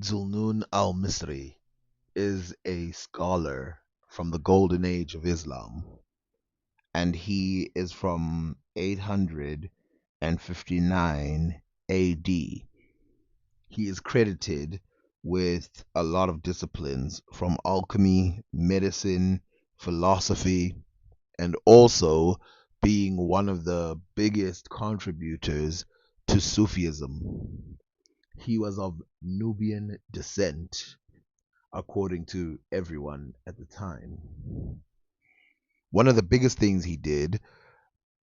Zulnun al-Misri is a scholar from the golden age of Islam, and he is from 859 AD. He is credited with a lot of disciplines from alchemy, medicine, philosophy, and also being one of the biggest contributors to Sufism. He was of Nubian descent, according to everyone at the time. One of the biggest things he did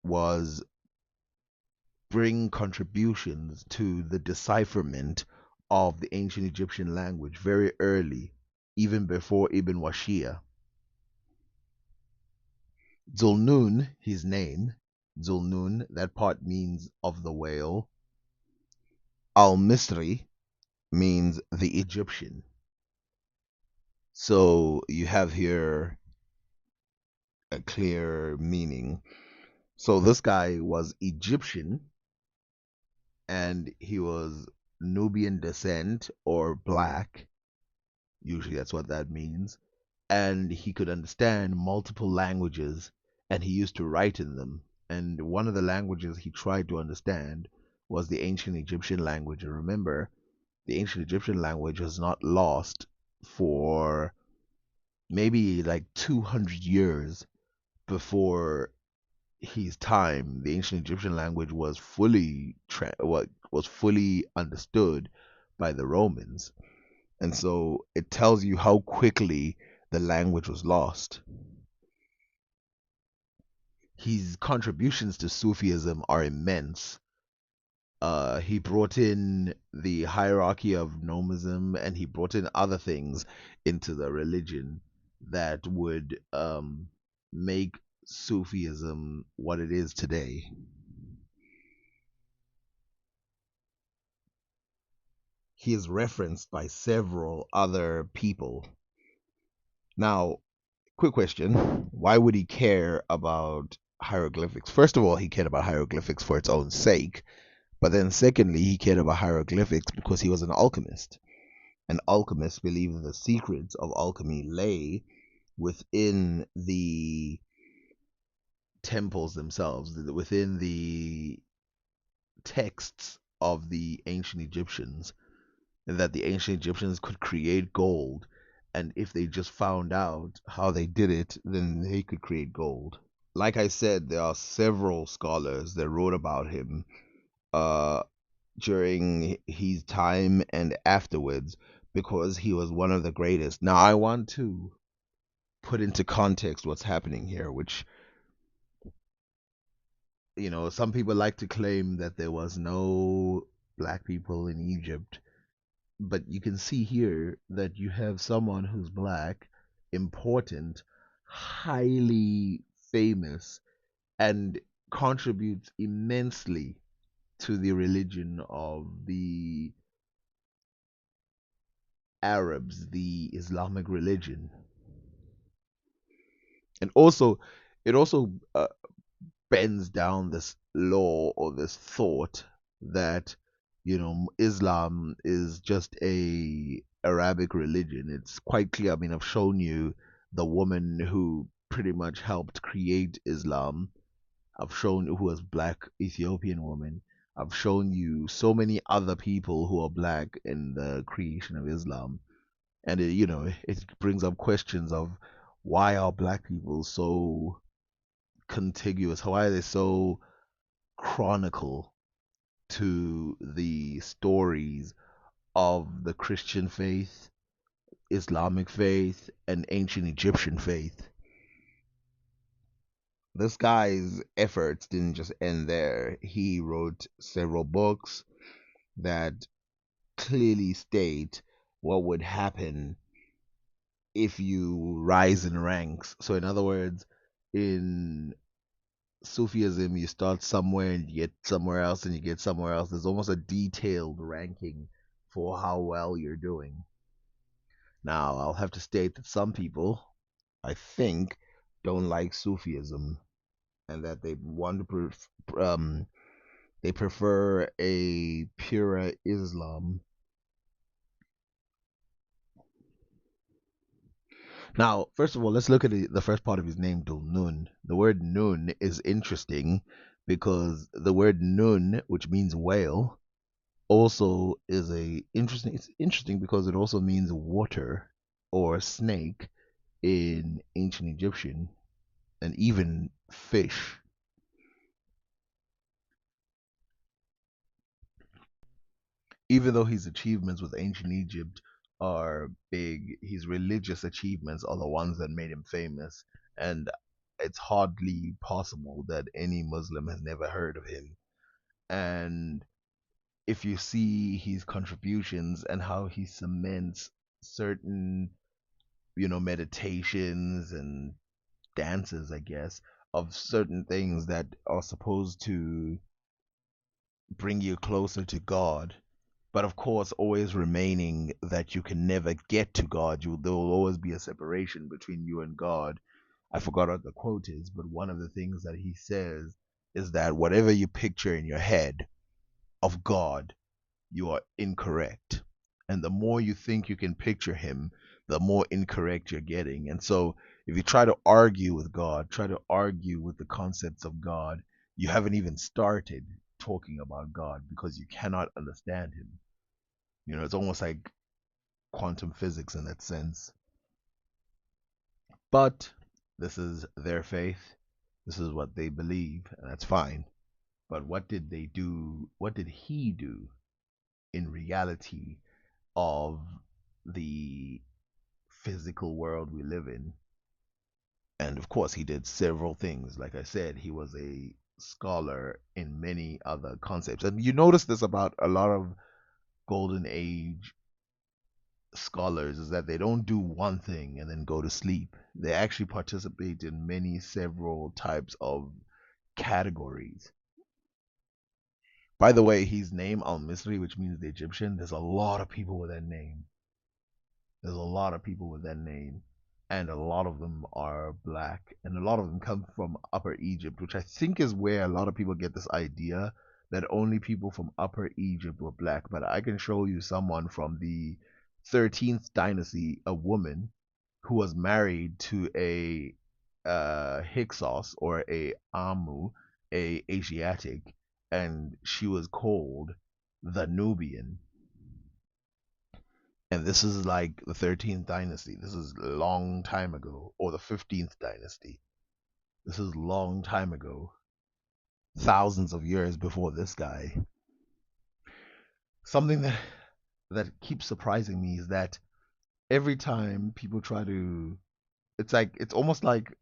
was bring contributions to the decipherment of the ancient Egyptian language very early, even before Ibn Washia. Zulnun, his name, Zulnun, that part means of the whale. Al Misri means the Egyptian. So you have here a clear meaning. So this guy was Egyptian and he was Nubian descent or black. Usually that's what that means. And he could understand multiple languages and he used to write in them. And one of the languages he tried to understand was the ancient Egyptian language. And remember, the ancient Egyptian language was not lost for maybe like 200 years before his time. The ancient Egyptian language was what was fully understood by the Romans. And so it tells you how quickly the language was lost. His contributions to Sufism are immense. He brought in the hierarchy of nomism and he brought in other things into the religion that would make Sufism what it is today. He is referenced by several other people. Now, quick question. Why would he care about hieroglyphics? First of all, he cared about hieroglyphics for its own sake. But then, secondly, he cared about hieroglyphics because he was an alchemist. And alchemists believed that the secrets of alchemy lay within the temples themselves, within the texts of the ancient Egyptians, and that the ancient Egyptians could create gold. And if they just found out how they did it, then they could create gold. Like I said, there are several scholars that wrote about him uh, during his time and afterwards because he was one of the greatest. Now, I want to put into context what's happening here, which, some people like to claim that there was no black people in Egypt, but you can see here that you have someone who's black, important, highly famous, and contributes immensely to the religion of the Arabs, the Islamic religion. And also, it also bends down this law or this thought that Islam is just a Arabic religion. It's quite clear. I mean, I've shown you the woman who pretty much helped create Islam. I've shown you who was black Ethiopian woman. I've shown you so many other people who are black in the creation of Islam, and it brings up questions of why are black people so contiguous? Why are they so chronicle to the stories of the Christian faith, Islamic faith, and ancient Egyptian faith? This guy's efforts didn't just end there. He wrote several books that clearly state what would happen if you rise in ranks. So, in other words, in Sufism, you start somewhere and you get somewhere else and you get somewhere else. There's almost a detailed ranking for how well you're doing. Now, I'll have to state that some people, I think, don't like Sufism and that they want to they prefer a purer Islam Now, first of all, let's look at the first part of his name, Dul Nun. The word Nun is interesting because the word Nun, which means whale, also is a interesting. It's interesting because it also means water or snake in ancient Egyptian and even fish. Even though his achievements with ancient Egypt are big, his religious achievements are the ones that made him famous. And it's hardly possible that any Muslim has never heard of him. And if you see his contributions and how he cements certain, meditations and dances, I guess, of certain things that are supposed to bring you closer to God, but of course always remaining that you can never get to God. There will always be a separation between you and God. I forgot what the quote is, but one of the things that he says is that whatever you picture in your head of God, you are incorrect. And the more you think you can picture him, the more incorrect you're getting. And so if you try to argue with God, try to argue with the concepts of God, you haven't even started talking about God because you cannot understand him. It's almost like quantum physics in that sense. But this is their faith. This is what they believe, and that's fine. But what did they do? What did he do in reality of the physical world we live in? And of course, he did several things. Like I said, he was a scholar in many other concepts. And you notice this about a lot of Golden Age scholars is that they don't do one thing and then go to sleep. They actually participate in many several types of categories. By the way, his name Al Misri, which means the Egyptian, there's a lot of people with that name. There's a lot of people with that name, and a lot of them are black, and a lot of them come from Upper Egypt, which I think is where a lot of people get this idea that only people from Upper Egypt were black. But I can show you someone from the 13th dynasty, a woman who was married to a Hyksos or a Amu, a Asiatic, and she was called the Nubian. And this is like the 13th dynasty. This is a long time ago, or the 15th dynasty. This is a long time ago, thousands of years before this guy. Something that keeps surprising me is that every time people try to, it's almost like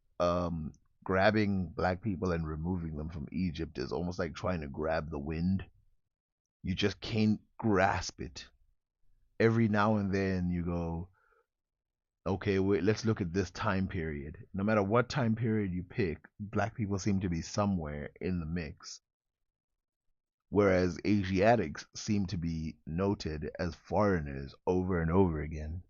grabbing black people and removing them from Egypt is almost like trying to grab the wind. You just can't grasp it. Every now and then you go, okay, wait, let's look at this time period. No matter what time period you pick, black people seem to be somewhere in the mix, whereas Asiatics seem to be noted as foreigners over and over again.